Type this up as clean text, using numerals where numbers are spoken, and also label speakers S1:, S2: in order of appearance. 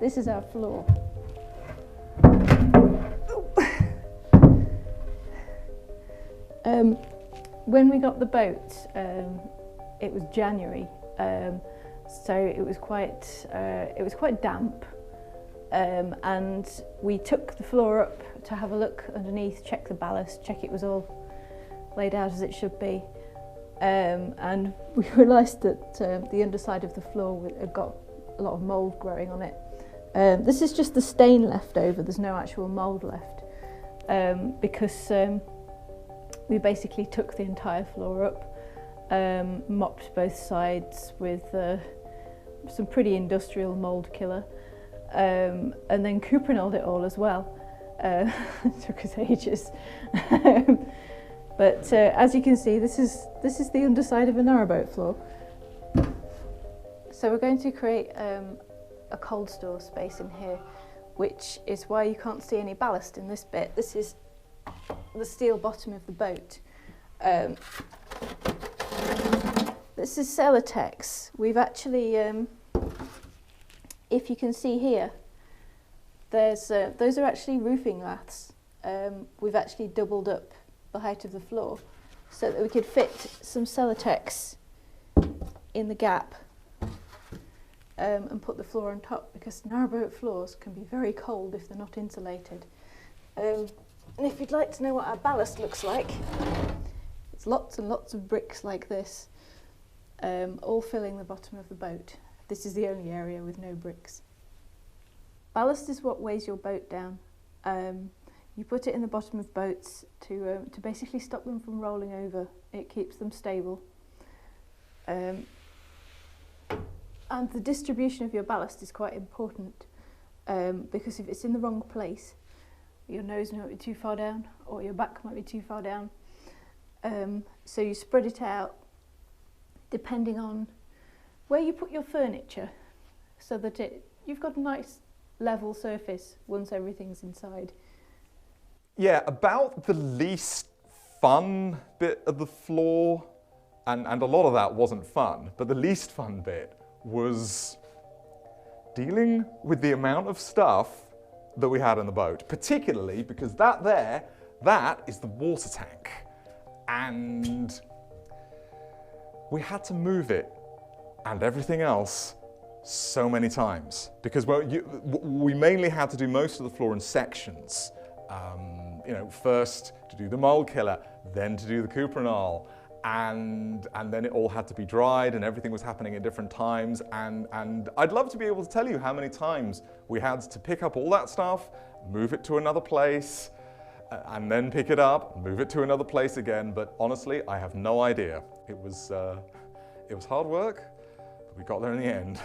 S1: This is our floor. When we got the boat, it was January, so it was quite damp, and we took the floor up to have a look underneath, check the ballast, check it was all laid out as it should be, and we realised that the underside of the floor had got a lot of mould growing on it. This is just the stain left over, there's no actual mould left, because we basically took the entire floor up, mopped both sides with some pretty industrial mould killer, and then cuprinoled it all as well. It took us ages. But as you can see, this is the underside of a narrowboat floor. So we're going to create a cold store space in here, which is why you can't see any ballast in this bit. This is the steel bottom of the boat. This is Celotex. We've actually, if you can see here, those are actually roofing laths. We've actually doubled up the height of the floor so that we could fit some Celotex in the gap and put the floor on top, because narrowboat floors can be very cold if they're not insulated. And if you'd like to know what our ballast looks like, it's lots and lots of bricks like this, all filling the bottom of the boat. This is the only area with no bricks. Ballast is what weighs your boat down. You put it in the bottom of boats to basically stop them from rolling over. It keeps them stable. And the distribution of your ballast is quite important, because if it's in the wrong place, your nose might be too far down or your back might be too far down. So you spread it out depending on where you put your furniture, so that you've got a nice level surface once everything's inside.
S2: Yeah, about the least fun bit of the floor, and a lot of that wasn't fun, but the least fun bit was dealing with the amount of stuff that we had in the boat, particularly because that is the water tank, and we had to move it and everything else so many times, because we mainly had to do most of the floor in sections. You know, first to do the mold killer, then to do the cuprinol, and then it all had to be dried, and everything was happening at different times, and I'd love to be able to tell you how many times we had to pick up all that stuff, move it to another place, and then pick it up, move it to another place again, but honestly, I have no idea. It was hard work, but we got there in the end.